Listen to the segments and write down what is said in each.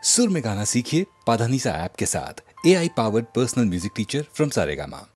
सुर में गाना सीखिए पाधानीसा ऐप के साथ। AI powered personal music teacher from Saregama.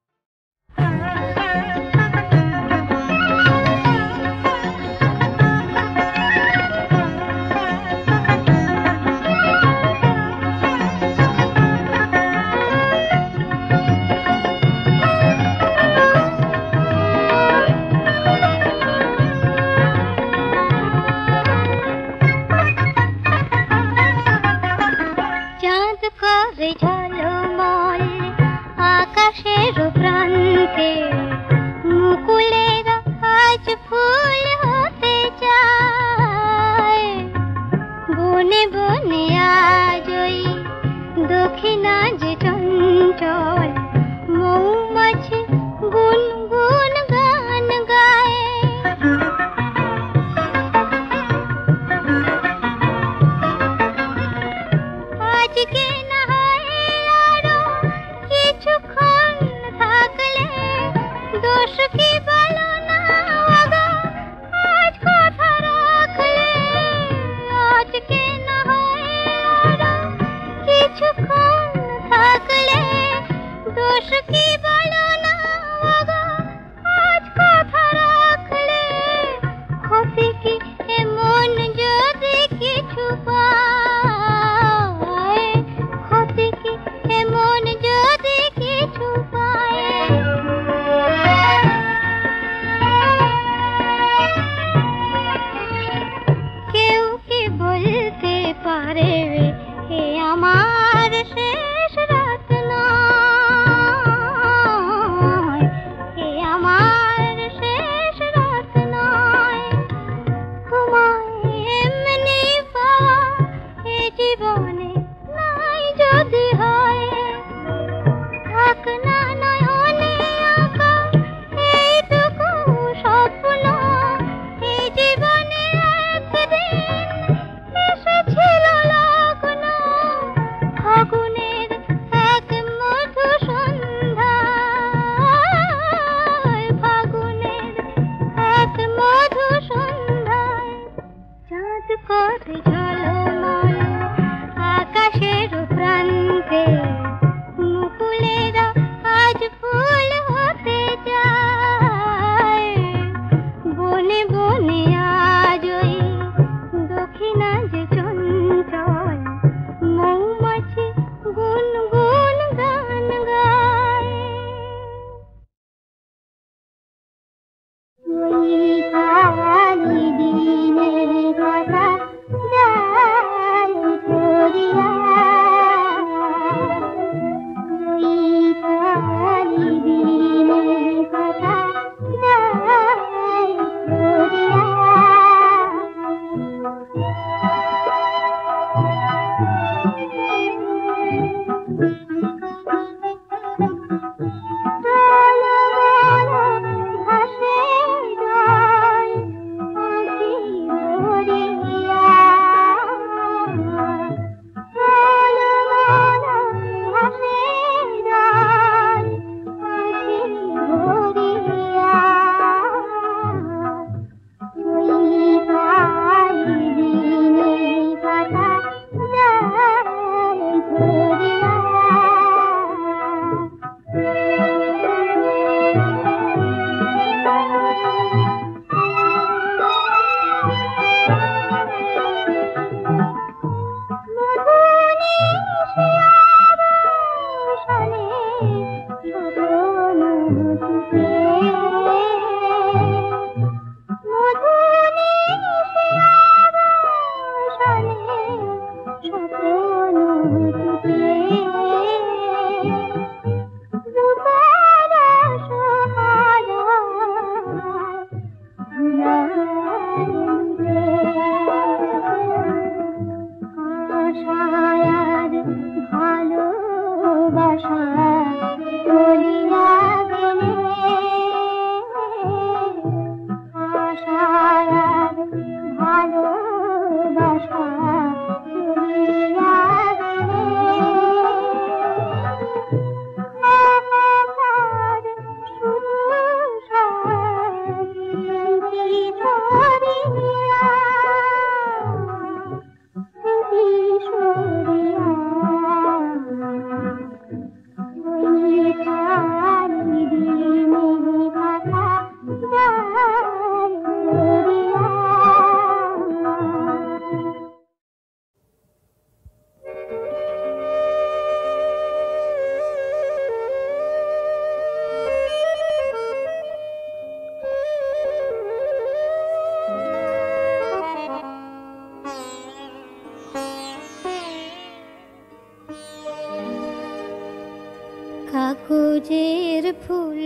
কাগজের ফুল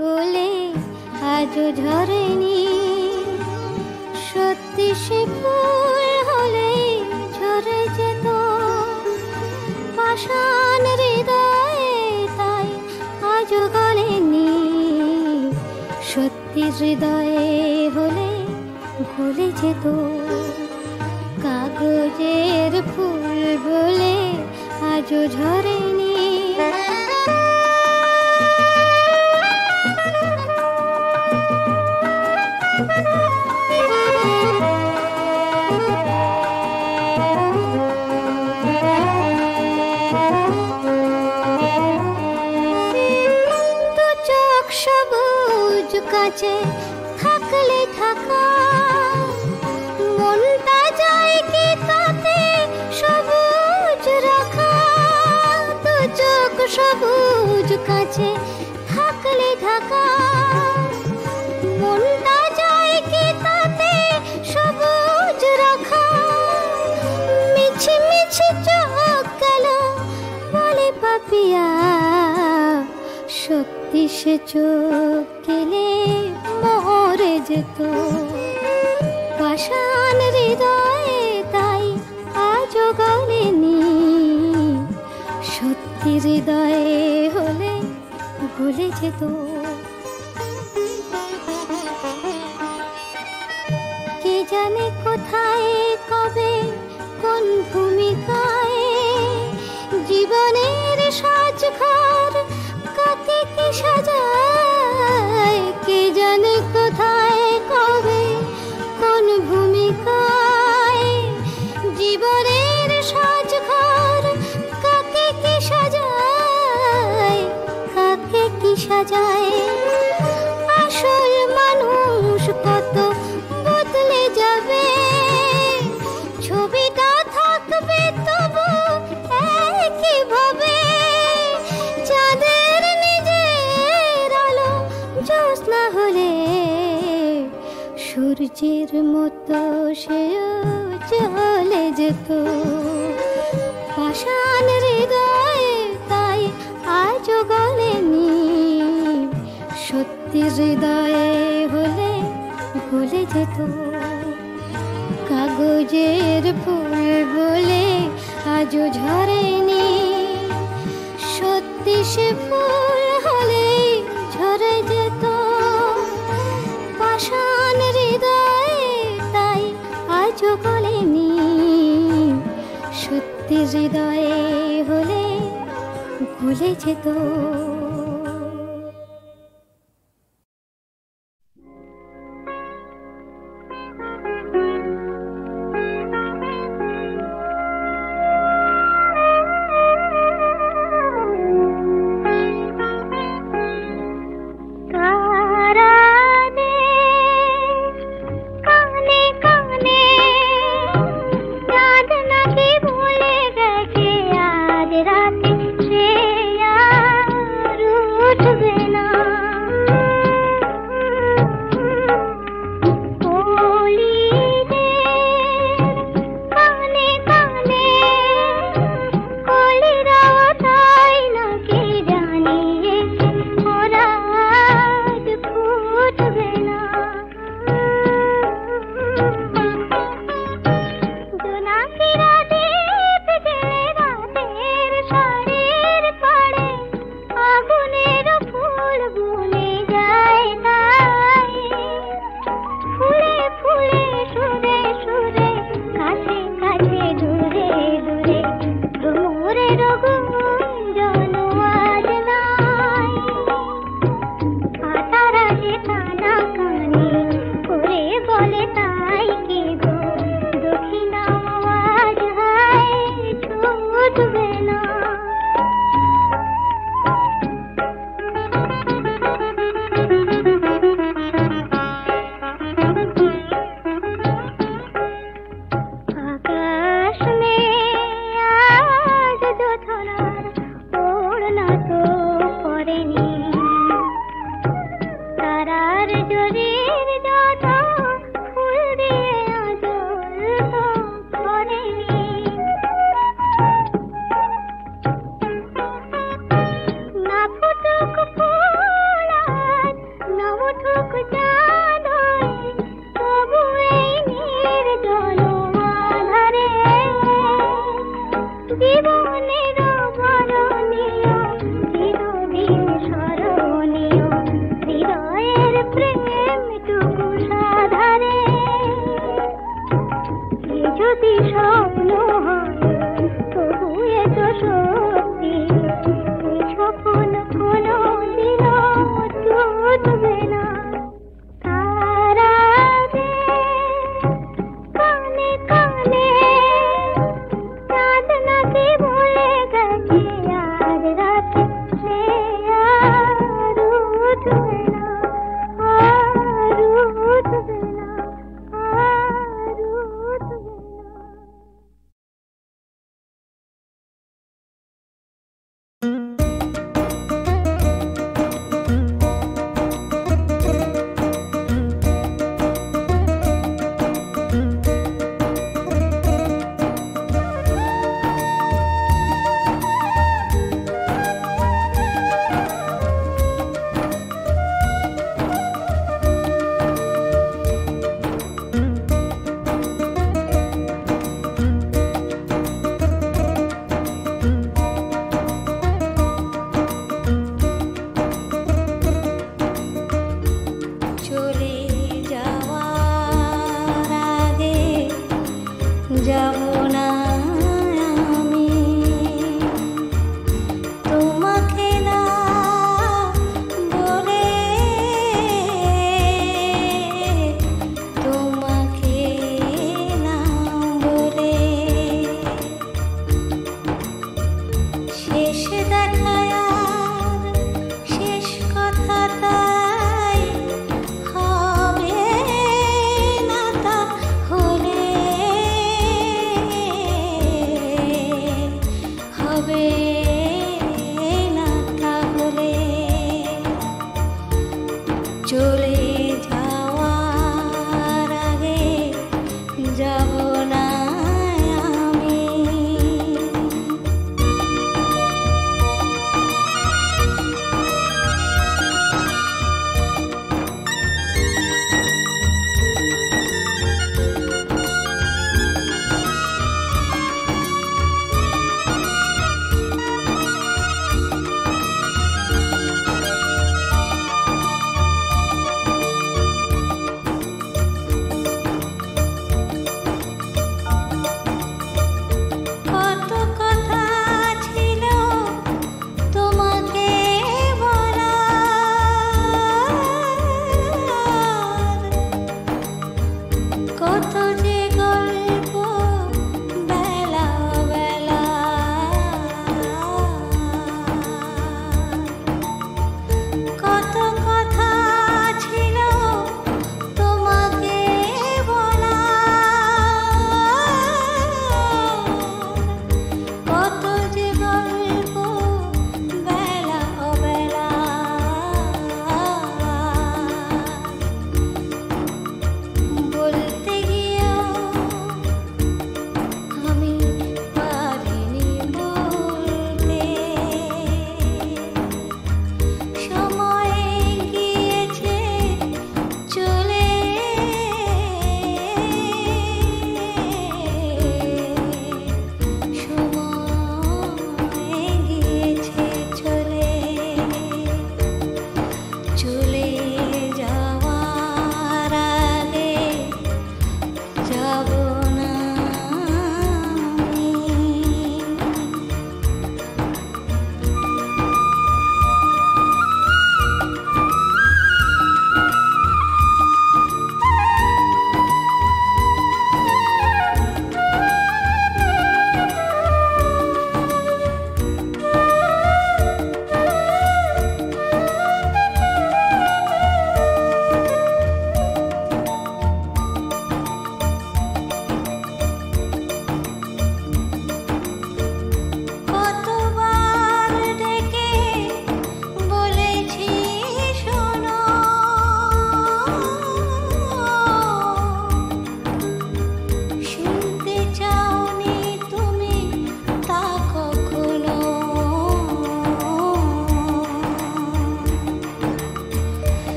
বলে আজও ঝরেনি, সত্যি সে ফুল হলে ঝরে যেত পাষাণ হৃদয়ে, তাই আজও গলেনি। সত্যি হৃদয়ে হলে গলে যেত, কাগজের ফুল বলে আজও ঝরেনি। কাছে থাকলে থাকা মনটা যায় কি তাতে সবুজ রাখা, দু চোখ সবুজ কাছে থাকলে থাকা মনটা যায় কি তাতে সবুজ রাখা। মিছি মিছি চোখ গেল বলে পাপিয়া, সত্যি সে চোখ গেলে মরে যেত পাষাণ হৃদয়ে, তাই আজও গলেনি। সত্যি হৃদয়ে হলে গলে যেত। কে জানে কোথায় কবে কোন ভূমিকায় জীবনের সাজঘর কাকে কি সাজায়। কে জানে কোথায় কবে কোন ভূমিকায় জীবনের সাজঘর কাকে কি সাজায়, কাকে কি সাজায়। আসল মানুষ কত বদলে যাবে, ছবিটা থাকবে তবু একই ভাবে। চাঁদের নিজের আলো জ্যোৎস্না হলে সূর্যের মতো সেও চলে যেত পাষাণ হৃদয়ে, তাই আজও গলেনি। সত্যি হৃদয়ে হলে গলে যেত, কাগজের ফুল বলে আজও ঝরেনি। সত্যি সে ফুল হলে ঝরে যেত পাষাণ হৃদয়ে, তাই আজও গলেনি। সত্যি হৃদয়ে হলে গলে যেত। आकाश में आज जो थोड़ा জীবনের বরণীয় চিরদিন স্মরণীয় হৃদয়ের প্রেমটুকু সাধারে এ যদি স্বপ্ন হয় তবু এত সত্যি এই স্বপ্ন কোনো দিনও টুটবে না তারাদের কানে কানে চাঁদ নাকি ভুলে গেল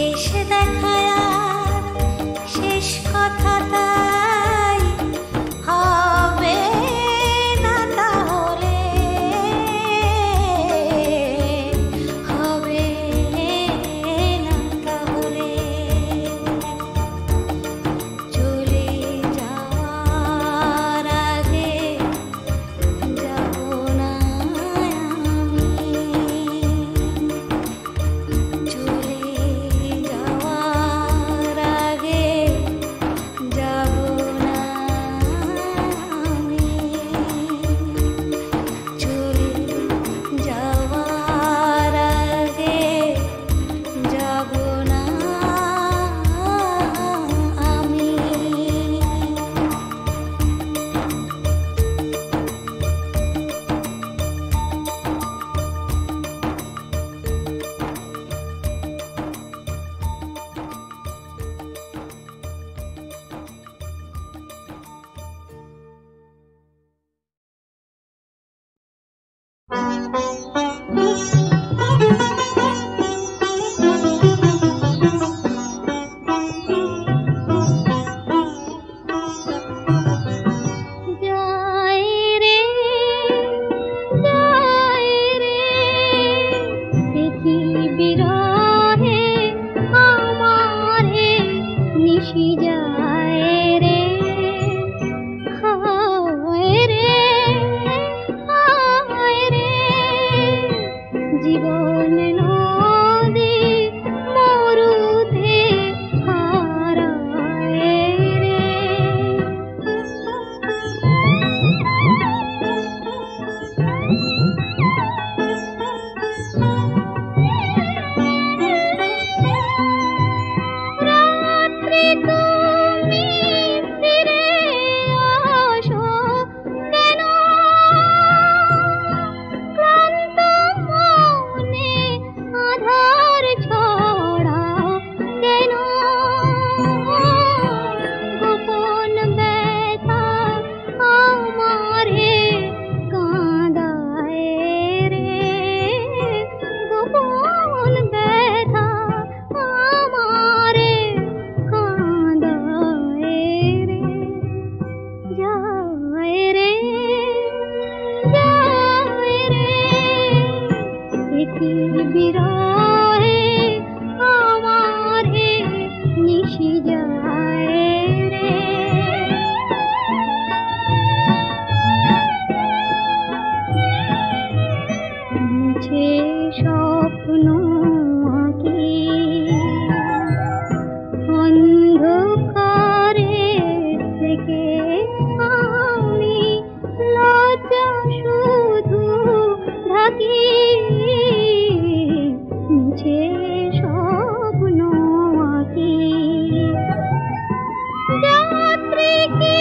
শেষ দেখায় আর শেষ কথা তাই হবে না, তাহলে হবে না, তাহলে চলে যাওয়ার আগে যাব না আমি, চলে যাওয়ার আগে যাব না আমি, চলে যাওয়ার আগে যাব না আমি। যায় রে, যায় রে, দেখি বিরহে আমারে নিশি যায় রে, হায় রে, হায় রে, জীবন নদী মরুতে হারায় রে। রাত্রি তুমি ফিরে আসো কেন, ক্লান্ত মনে আধার ছড়াও কেন, গোপন ব্যথা আমারে কাঁদায় রে, গোপন ব্যথা আমারে কাঁদায় রে। যায় রে, যায় রে, দেখি বিরহে আমারে নিশি যায় রে। মুছে স্বপ্ন আঁকি অন্ধকারে থেকে আমি লজ্জা শুধু ঢাকি, মুছে স্বপ্ন আঁকি। যাত্রী কি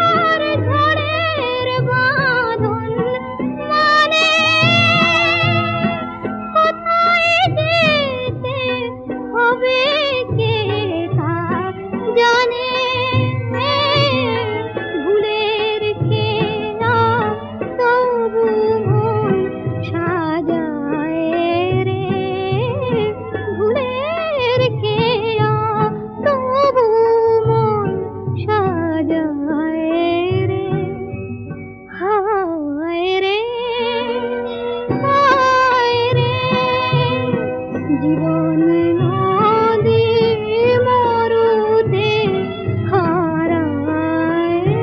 আর ঝড়ের বাঁধন মানে, কোথায় যেতে হবে কে তা জানে, ভুলের খেলা তবু মন সাজায় রে, ভুলের খেলা তবু মন সাজায় রে, হায় রে, হায় রে, জীবন নদী মরুতে হারায় রে।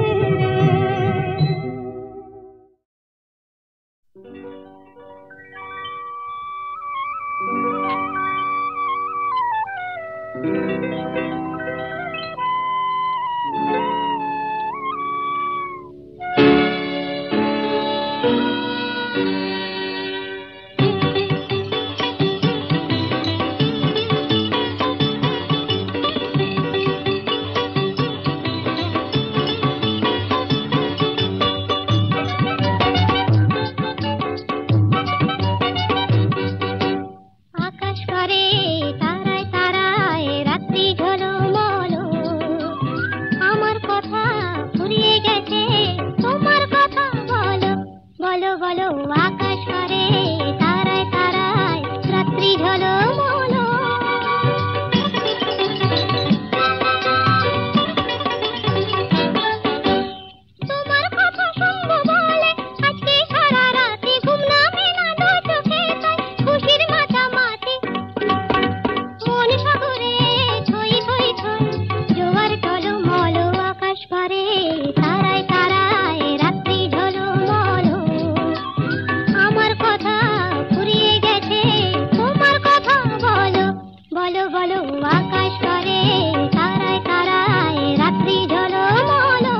আকাশ পারে তারায় তারায় রাত্রি ঝলমল বলো আকাশ করে তারায় তারায় রাত্রি ঝলমলো।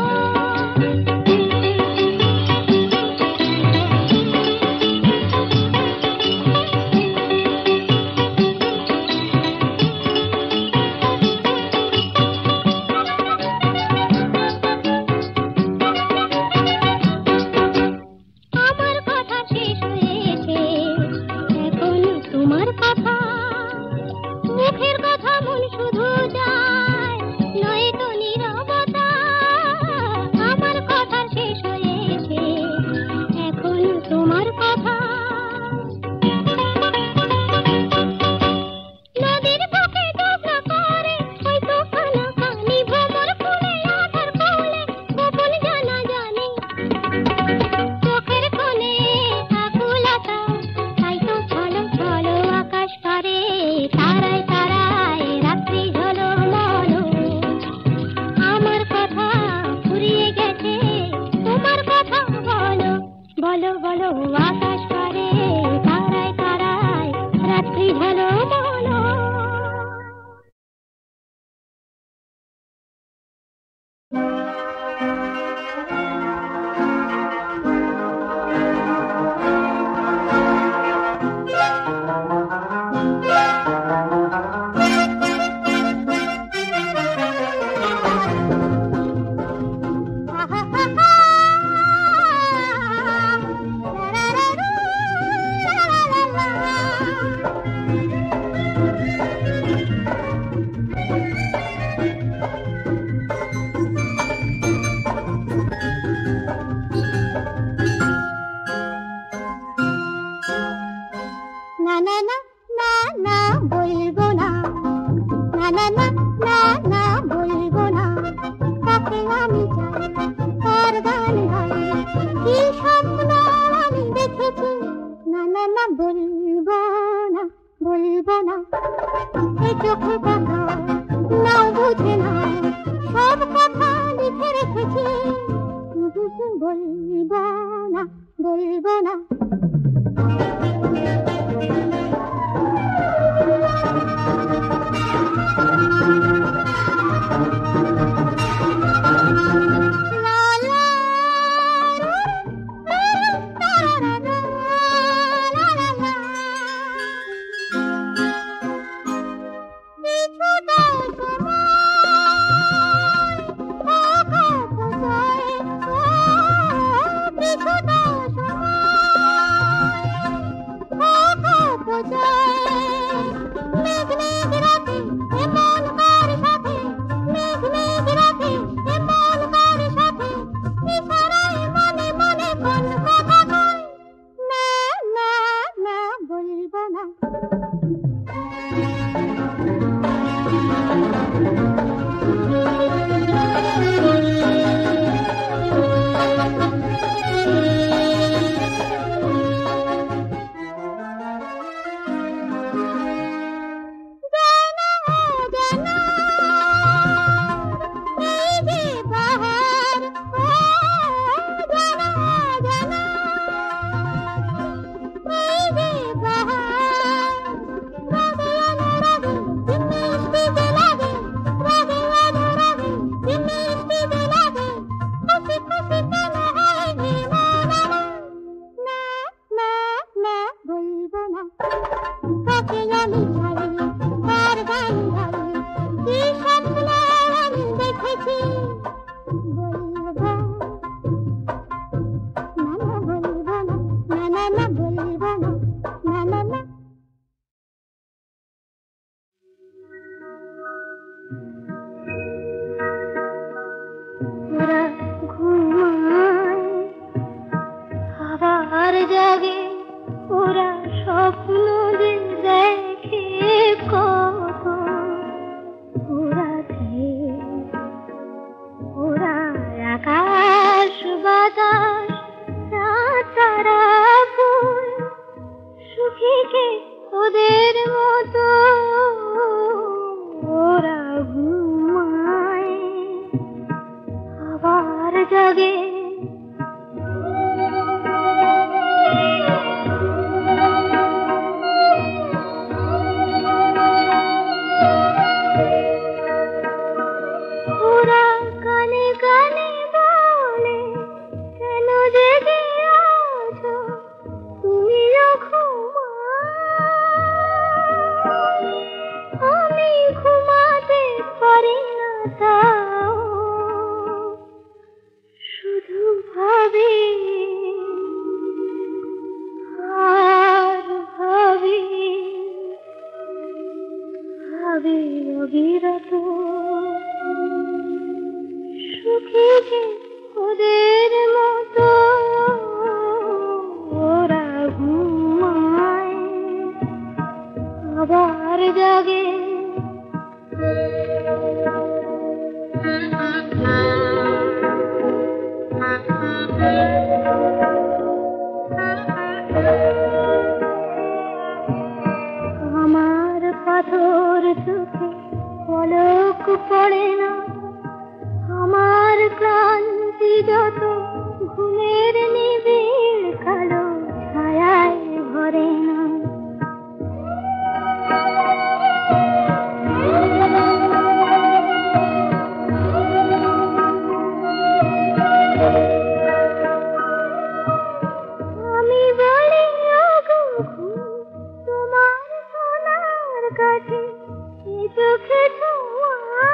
আমার কথা শেষ হয়েছে, এখন তোমার কথা। মুখের কথা মন শুধু যায়, নয়তো নীরবতা। আমার কথা শেষ হয়েছে, এখন তোমার কথা। নদীর বুকে ডোবা করে হয়তো কানাকানি, ভ্রমর ফুলে আধার কোলে গোপন জানা জানি। চোখের কোণে আকুলতা, তাই তো ছলো ছলো আকাশ পারে তারায় তারায় রাত্রি ঝলমলো। আমার কথা ফুরিয়ে গেছে, তোমার কথা বলো বলো বলো আকাশ পারে তারায় তারায় রাত্রি ঝলমলো। না না না না না বলবো না, না না না না না বলবো না। তাকে আমি চাই, তার গান গাই, কি স্বপ্ন আমি দেখেছি। না না না বলবো না, বলবো না। এই চোখে কথা নাও বুঝে না, সব কথা লিখে রেখেছি। বলবো না, বলবো না। তাও শুধু ভাবি আর ভাবি ভাবি অবিরত সুখী যে ওদের মতো ওরা ঘুমায় আবার জাগে আমার পাথর চোখে পলক পড়ে না আমার ক্লান্তি যত ঘুমের নিবিড় কালো ছায়ায় ভরে না আমি বলি ওগো ঘুম তোমার সোনার কাছে এই চোখে ছোঁয়া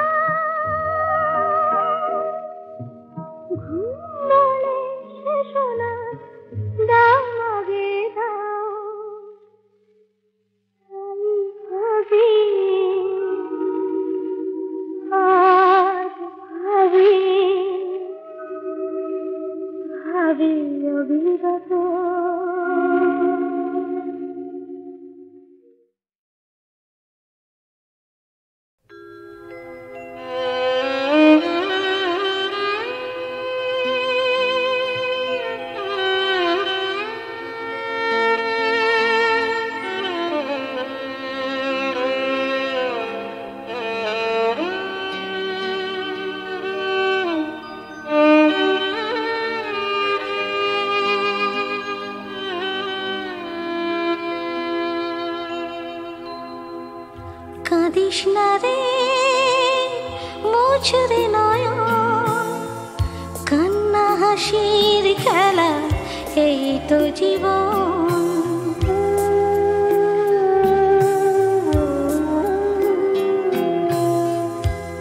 ঘুম বলে সে সোনা দাও আগে দাও আমি ভাবি আজ ভাবি ভাবি অবিরত কাঁদিস না রে মোছরে নয়ন কান্না হাসির খেলা এই তো জীবন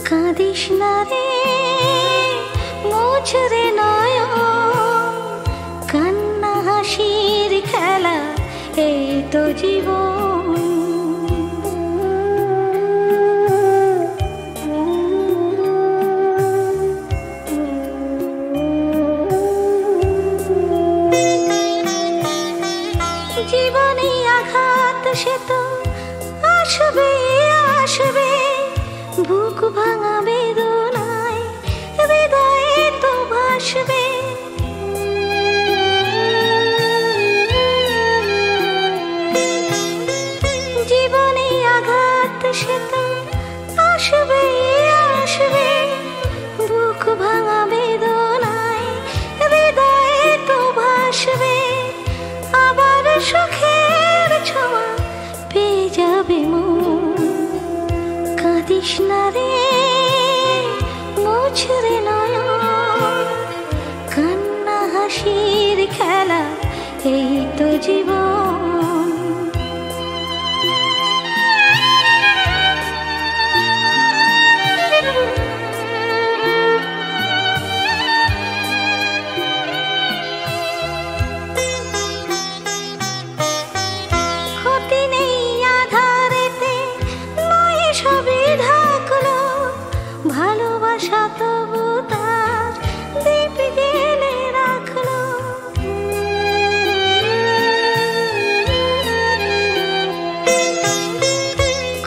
কাঁদিস না রে মোছরে নয়ন কান্না হাসির খেলা এই তো জীবন জীবনে আঘাত সে তো আসবে আসবে বুক ভাঙা বেদনায় হৃদয়ে তো ভাসবে জীবনে আঘাত সে তো আসবে আসবে বুক ভাঙা বেদনায় হৃদয়ে তো ভাসবে আবার সুখের ছোঁয়া পেয়ে যাবে মন কাঁদিস না রে মোছরে নয়ন কান্না হাসির খেলা এই তো জীবন ভালোবাসা তবু তার দীপ জেলে রাখলো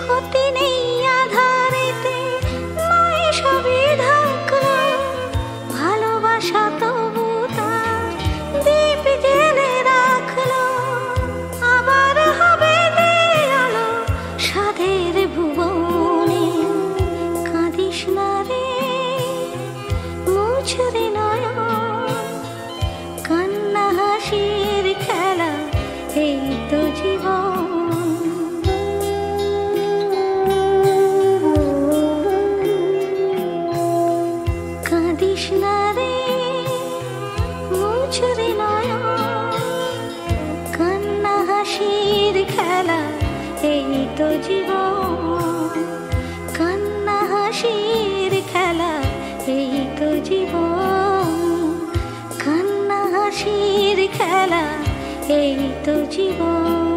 ক্ষতি নেই আধারেতে নয় সবই ঢাকলো ভালোবাসা তবু তার দীপ জেলে রাখলো আবার হবে আলো সাধের ভুবনে কাঁদিস না রে মোছরে নয়ন কান্না হাসির খেলা এই তো জীবন কাঁদিস না রে মোছরে নয়ন কান্না হাসির খেলা এই তো জীবন কান্না হাসির খেলা খেলা, এই তো জীবন।